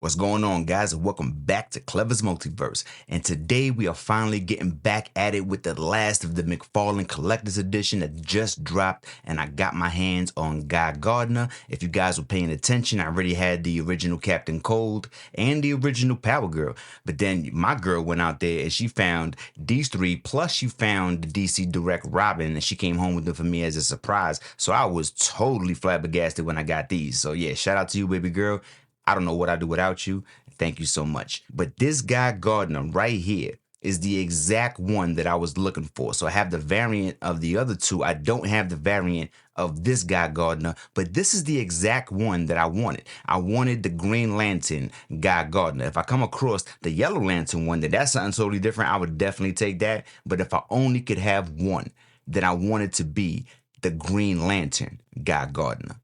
What's going on, guys, and welcome back to Clever's Multiverse. And today we are finally getting back at it with the last of the McFarlane Collector's Edition that just dropped, and I got my hands on Guy Gardner. If you guys were paying attention, I already had the original Captain Cold and the original Power Girl, but then my girl went out there and she found these three, plus she found the DC Direct Robin, and she came home with them for me as a surprise. So I was totally flabbergasted when I got these. So yeah, shout out to you, baby girl. I don't know what I'd do without you. Thank you so much. But this Guy Gardner right here is the exact one that I was looking for. So I have the variant of the other two. I don't have the variant of this Guy Gardner, but this is the exact one that I wanted. I wanted the Green Lantern Guy Gardner. If I come across the Yellow Lantern one, that's something totally different, I would definitely take that. But if I only could have one, then I wanted to be the Green Lantern Guy Gardner.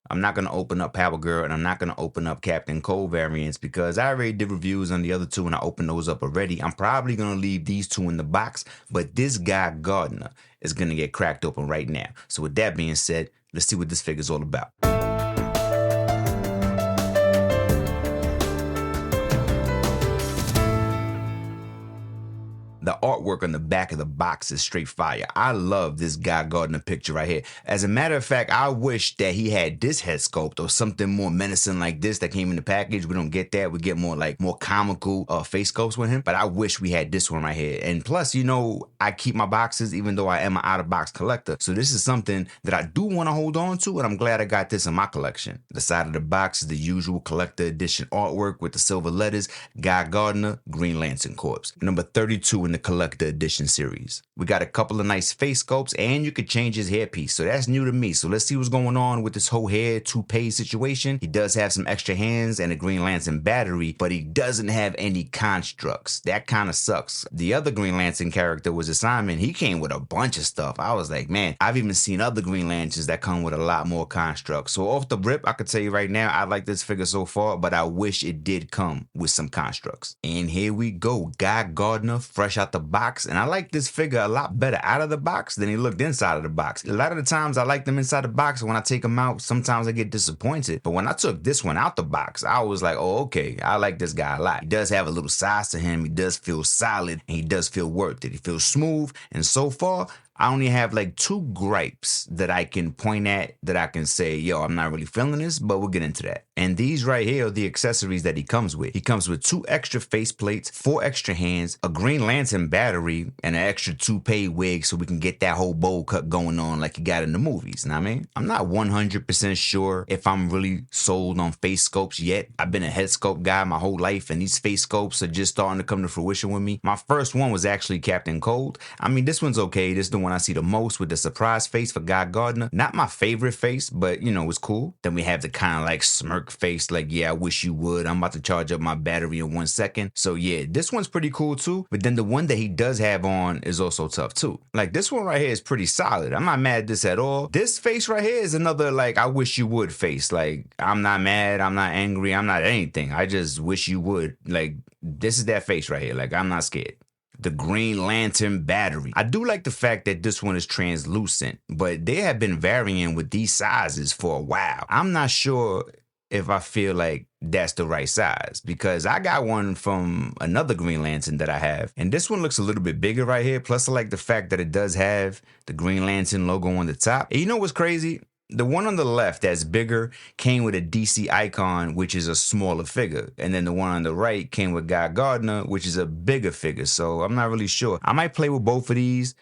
I'm not going to open up Power Girl, and I'm not going to open up Captain Cold variants because I already did reviews on the other two and I opened those up already. I'm probably going to leave these two in the box, but this Guy Gardner is going to get cracked open right now. So with that being said, let's see what this figure's all about. The artwork on the back of the box is straight fire. I love this Guy Gardner picture right here. As a matter of fact, I wish that he had this head sculpt or something more menacing like this that came in the package. We don't get that. We get more comical face sculpts with him. But I wish we had this one right here. And plus, you know, I keep my boxes even though I am an out-of-box collector. So this is something that I do want to hold on to, and I'm glad I got this in my collection. The side of the box is the usual collector edition artwork with the silver letters, Guy Gardner, Green Lantern Corps. Number 32 in the collector edition series. We got a couple of nice face sculpts, and you could change his hairpiece, so that's new to me. So let's see what's going on with this whole hair toupee situation. He does have some extra hands and a Green Lantern battery, but he doesn't have any constructs. That kind of sucks. The other Green Lantern character was Simon. He came with a bunch of stuff. I was like, man, I've even seen other Green Lanterns that come with a lot more constructs. So off the rip, I could tell you right now, I like this figure so far, but I wish it did come with some constructs. And here we go, Guy Gardner, fresh out the box, and I like this figure a lot better out of the box than he looked inside of the box. A lot of the times I like them inside the box, and when I take them out, sometimes I get disappointed. But when I took this one out the box, I was like, oh, okay, I like this guy a lot. He does have a little size to him. He does feel solid, and he does feel worth it. He feels smooth, and so far, I only have like two gripes that I can point at that I can say, yo, I'm not really feeling this, but we'll get into that. And these right here are the accessories that he comes with. He comes with 2 extra face plates, 4 extra hands, a Green Lantern battery, and an extra toupee wig so we can get that whole bowl cut going on like you got in the movies. You know what I mean? I'm not 100% sure if I'm really sold on face sculpts yet. I've been a head sculpt guy my whole life, and these face sculpts are just starting to come to fruition with me. My first one was actually Captain Cold. I mean, this one's okay. This is the one I see the most with the surprise face for Guy Gardner. Not my favorite face, but you know, it's cool. Then we have the kind of like smirk face, like, yeah, I wish you would. I'm about to charge up my battery in 1 second. So yeah, this one's pretty cool too. But then the one that he does have on is also tough too. Like this one right here is pretty solid. I'm not mad at this at all. This face right here is another like, I wish you would face. Like, I'm not mad. I'm not angry. I'm not anything. I just wish you would. Like, this is that face right here. Like, I'm not scared. The Green Lantern battery. I do like the fact that this one is translucent, but they have been varying with these sizes for a while. I'm not sure if I feel like that's the right size, because I got one from another Green Lantern that I have, and this one looks a little bit bigger right here. Plus I like the fact that it does have the Green Lantern logo on the top. And you know what's crazy? The one on the left that's bigger came with a DC icon, which is a smaller figure. And then the one on the right came with Guy Gardner, which is a bigger figure. So I'm not really sure. I might play with both of these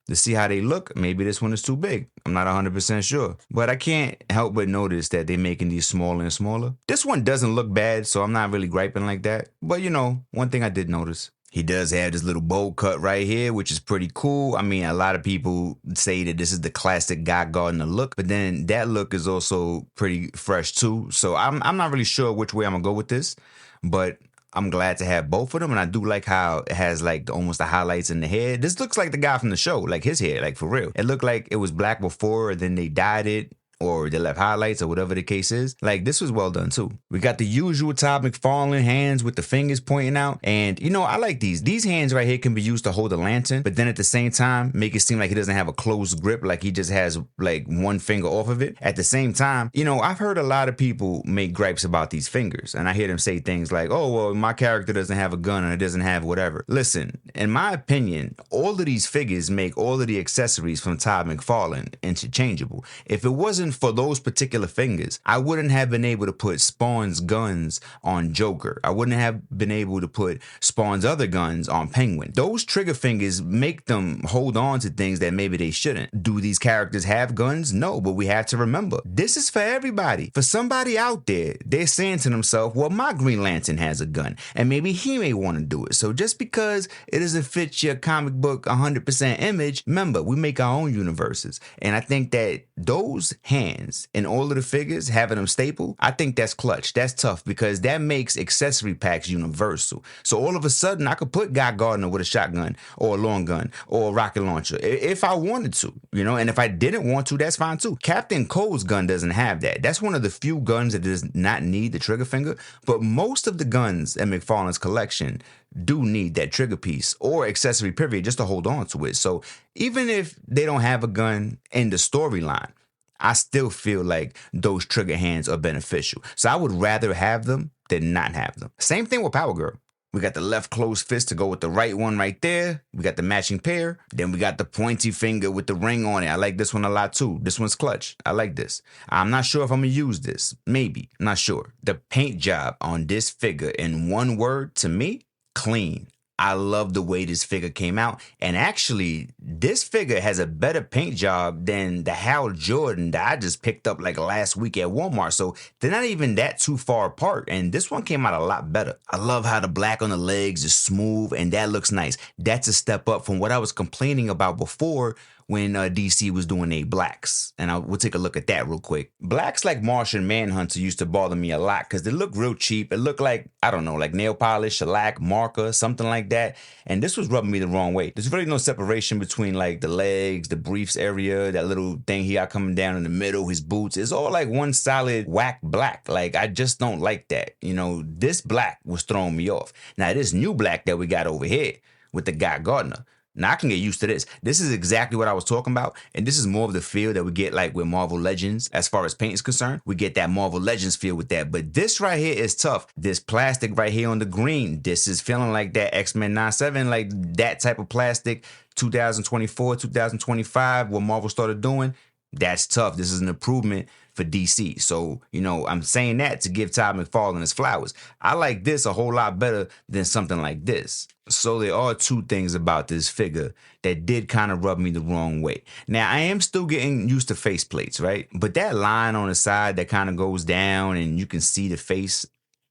to see how they look. Maybe this one is too big. I'm not 100% sure. But I can't help but notice that they're making these smaller and smaller. This one doesn't look bad, so I'm not really griping like that. But you know, one thing I did notice. He does have this little bowl cut right here, which is pretty cool. I mean, a lot of people say that this is the classic Guy Gardner look, but then that look is also pretty fresh too. So I'm not really sure which way I'm gonna go with this, but I'm glad to have both of them. And I do like how it has like almost the highlights in the hair. This looks like the guy from the show, like his hair, like for real. It looked like it was black before, and then they dyed it. or they left highlights or whatever the case is. Like, this was well done too. We got the usual Todd McFarlane hands with the fingers pointing out. And you know, I like these. These hands right here can be used to hold a lantern, but then at the same time, make it seem like he doesn't have a closed grip, like he just has like one finger off of it. At the same time, you know, I've heard a lot of people make gripes about these fingers, and I hear them say things like, oh, well, my character doesn't have a gun and it doesn't have whatever. Listen, in my opinion, all of these figures make all of the accessories from Todd McFarlane interchangeable. If it wasn't for those particular fingers, I wouldn't have been able to put Spawn's guns on Joker. I wouldn't have been able to put Spawn's other guns on Penguin. Those trigger fingers make them hold on to things that maybe they shouldn't. Do these characters have guns? No, but we have to remember, this is for everybody. For somebody out there, they're saying to themselves, well, my Green Lantern has a gun, and maybe he may want to do it. So just because it doesn't fit your comic book 100% image, remember, we make our own universes. And I think that those hands and all of the figures, having them staple, I think that's clutch. That's tough, because that makes accessory packs universal. So all of a sudden, I could put Guy Gardner with a shotgun or a long gun or a rocket launcher if I wanted to, you know, and if I didn't want to, that's fine too. Captain Cold's gun doesn't have that. That's one of the few guns that does not need the trigger finger, but most of the guns in McFarlane's collection do need that trigger piece or accessory period just to hold on to it. So even if they don't have a gun in the storyline, I still feel like those trigger hands are beneficial. So I would rather have them than not have them. Same thing with Power Girl. We got the left closed fist to go with the right one right there. We got the matching pair. Then we got the pointy finger with the ring on it. I like this one a lot too. This one's clutch. I like this. I'm not sure if I'm going to use this. Maybe. I'm not sure. The paint job on this figure, in one word, to me, clean. I love the way this figure came out. And actually, this figure has a better paint job than the Hal Jordan that I just picked up like last week at Walmart. So they're not even that too far apart. And this one came out a lot better. I love how the black on the legs is smooth and that looks nice. That's a step up from what I was complaining about before when DC was doing their blacks. And we'll take a look at that real quick. Blacks like Martian Manhunter used to bother me a lot because they look real cheap. It looked like, I don't know, like nail polish, shellac, marker, something like that. And this was rubbing me the wrong way. There's really no separation between like the legs, the briefs area, that little thing he got coming down in the middle, his boots. It's all like one solid whack black. Like, I just don't like that. You know, this black was throwing me off. Now, this new black that we got over here with the Guy Gardner, now, I can get used to this. This is exactly what I was talking about. And this is more of the feel that we get like with Marvel Legends as far as paint is concerned. We get that Marvel Legends feel with that. But this right here is tough. This plastic right here on the green, this is feeling like that X-Men 97, like that type of plastic, 2024, 2025, what Marvel started doing. That's tough. This is an improvement for DC. So, you know, I'm saying that to give Todd McFarlane his flowers. I like this a whole lot better than something like this. So there are two things about this figure that did kind of rub me the wrong way. Now, I am still getting used to face plates, right? But that line on the side that kind of goes down and you can see the face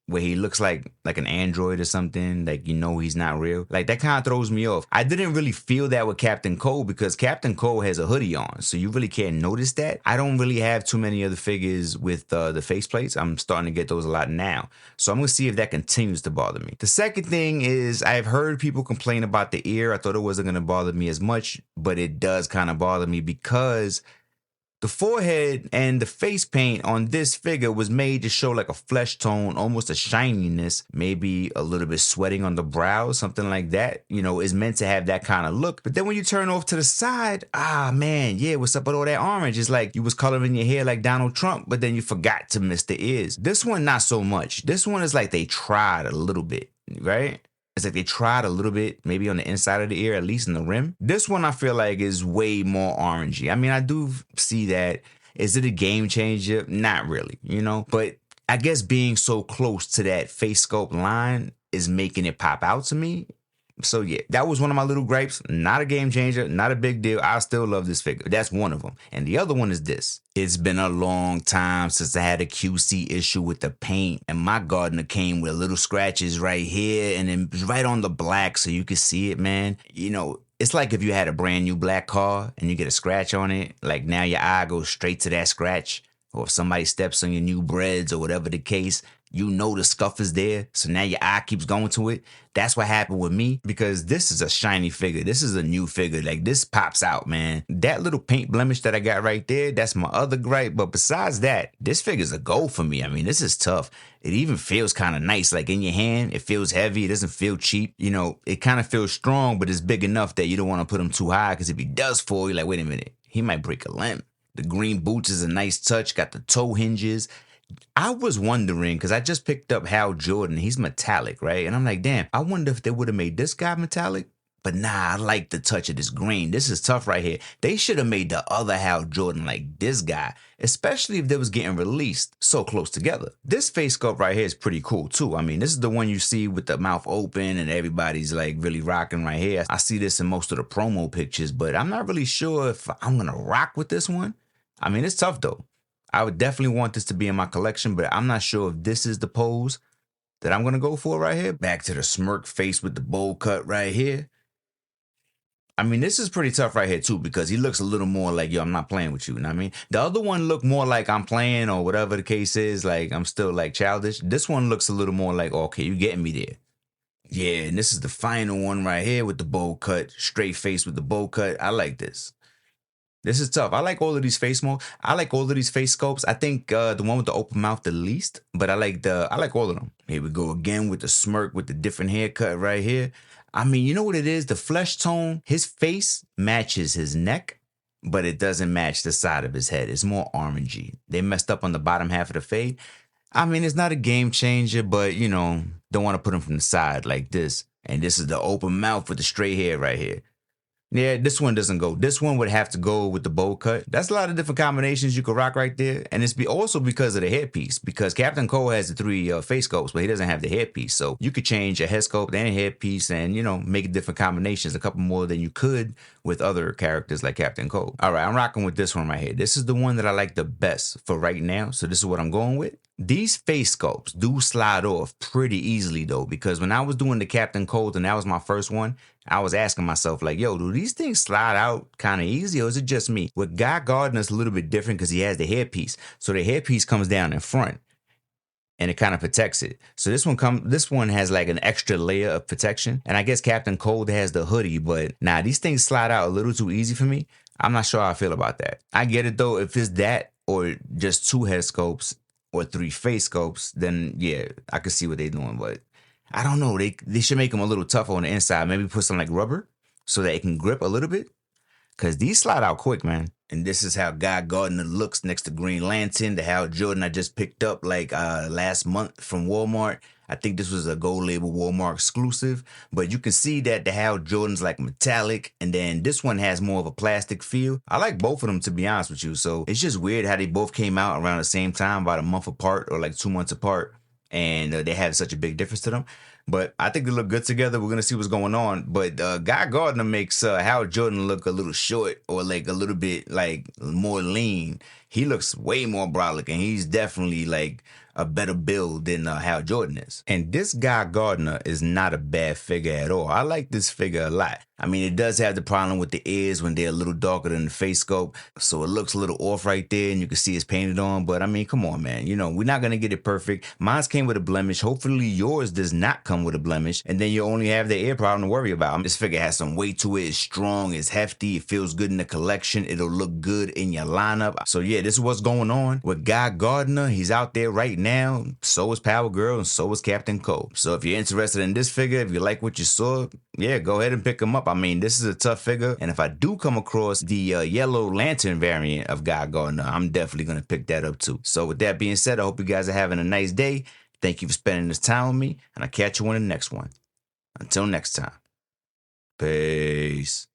where he looks like an android or something, like, you know, he's not real. Like, that kind of throws me off. I didn't really feel that with Captain Cold because Captain Cold has a hoodie on, so you really can't notice that. I don't really have too many other figures with the faceplates. I'm starting to get those a lot now. So I'm going to see if that continues to bother me. The second thing is I've heard people complain about the ear. I thought it wasn't going to bother me as much, but it does kind of bother me because the forehead and the face paint on this figure was made to show like a flesh tone, almost a shininess, maybe a little bit sweating on the brows, something like that, you know, is meant to have that kind of look. But then when you turn off to the side, man, yeah, what's up with all that orange? It's like you was coloring your hair like Donald Trump, but then you forgot to miss the ears. This one, not so much. This one is like they tried a little bit, right? It's like they tried a little bit, maybe on the inside of the ear, at least in the rim. This one I feel like is way more orangey. I mean, I do see that. Is it a game changer? Not really, you know? But I guess being so close to that face sculpt line is making it pop out to me. So yeah, that was one of my little gripes. Not a game changer, not a big deal. I still love this figure. That's one of them. And the other one is this. It's been a long time since I had a QC issue with the paint, and my Gardner came with little scratches right here and then right on the black so you could see it, man. You know, it's like if you had a brand new black car and you get a scratch on it, like now your eye goes straight to that scratch. Or if somebody steps on your new breads or whatever the case, you know the scuff is there, so now your eye keeps going to it. That's what happened with me, because this is a shiny figure. This is a new figure. Like, this pops out, man. That little paint blemish that I got right there, that's my other gripe. But besides that, this figure's a goal for me. I mean, this is tough. It even feels kind of nice. Like, in your hand, it feels heavy. It doesn't feel cheap. You know, it kind of feels strong, but it's big enough that you don't want to put him too high, because if he does fall, you're like, wait a minute, he might break a limb. The green boots is a nice touch. Got the toe hinges. I was wondering, because I just picked up Hal Jordan. He's metallic, right? And I'm like, damn, I wonder if they would have made this guy metallic. But nah, I like the touch of this green. This is tough right here. They should have made the other Hal Jordan like this guy, especially if they was getting released so close together. This face sculpt right here is pretty cool too. I mean, this is the one you see with the mouth open and everybody's like really rocking right here. I see this in most of the promo pictures, but I'm not really sure if I'm going to rock with this one. I mean, it's tough though. I would definitely want this to be in my collection, but I'm not sure if this is the pose that I'm going to go for right here. Back to the smirk face with the bowl cut right here. I mean, this is pretty tough right here too, because he looks a little more like, yo, I'm not playing with you. You know what I mean? The other one looked more like I'm playing, or whatever the case is. Like, I'm still like childish. This one looks a little more like, okay, you getting me there. Yeah, and this is the final one right here with the bowl cut, straight face with the bowl cut. I like this. This is tough. I like all of these face molds. I like all of these face sculpts. I think the one with the open mouth the least, but I like all of them. Here we go again with the smirk with the different haircut right here. I mean, you know what it is? The flesh tone, his face matches his neck, but it doesn't match the side of his head. It's more orangey. They messed up on the bottom half of the fade. I mean, it's not a game changer, but you know, don't want to put him from the side like this. And this is the open mouth with the straight hair right here. Yeah, this one doesn't go. This one would have to go with the bowl cut. That's a lot of different combinations you could rock right there. And it's also because of the headpiece, because Captain Cole has the 3 face sculpts, but he doesn't have the headpiece. So you could change a head sculpt and a headpiece and, you know, make different combinations, a couple more than you could with other characters like Captain Cole. All right, I'm rocking with this one right here. This is the one that I like the best for right now. So this is what I'm going with. These face sculpts do slide off pretty easily though, because when I was doing the Captain Cold and that was my first one, I was asking myself like, yo, do these things slide out kind of easy, or is it just me? With Guy Gardner, it's a little bit different because he has the headpiece. So the headpiece comes down in front and it kind of protects it. So this one has like an extra layer of protection. And I guess Captain Cold has the hoodie, but nah, these things slide out a little too easy for me. I'm not sure how I feel about that. I get it though, if it's that or just 2 head sculpts or 3 face sculpts, then yeah, I could see what they're doing, but I don't know. They should make them a little tougher on the inside. Maybe put some like rubber so that it can grip a little bit, because these slide out quick, man. And this is how Guy Gardner looks next to Green Lantern, the Hal Jordan I just picked up like last month from Walmart. I think this was a gold label Walmart exclusive, but you can see that the Hal Jordan's like metallic, and then this one has more of a plastic feel. I like both of them, to be honest with you. So it's just weird how they both came out around the same time, about a month apart or like 2 months apart, and they have such a big difference to them. But I think they look good together. We're going to see what's going on. But Guy Gardner makes Hal Jordan look a little short, or like a little bit like more lean. He looks way more brolic, and he's definitely like a better build than Hal Jordan is. And this Guy Gardner is not a bad figure at all. I like this figure a lot. I mean, it does have the problem with the ears when they're a little darker than the face sculpt, so it looks a little off right there, and you can see it's painted on. But I mean, come on, man. You know, we're not going to get it perfect. Mine's came with a blemish. Hopefully yours does not come with a blemish, and then you only have the ear problem to worry about. This figure has some weight to it. It's strong. It's hefty. It feels good in the collection. It'll look good in your lineup. So yeah, this is what's going on with Guy Gardner. He's out there right now. So is Power Girl, and so is Captain Cole. So if you're interested in this figure, if you like what you saw, yeah, go ahead and pick him up. I mean, this is a tough figure, and if I do come across the yellow lantern variant of Guy Gardner, I'm definitely going to pick that up too. So with that being said, I hope you guys are having a nice day. Thank you for spending this time with me, and I'll catch you on the next one. Until next time, peace.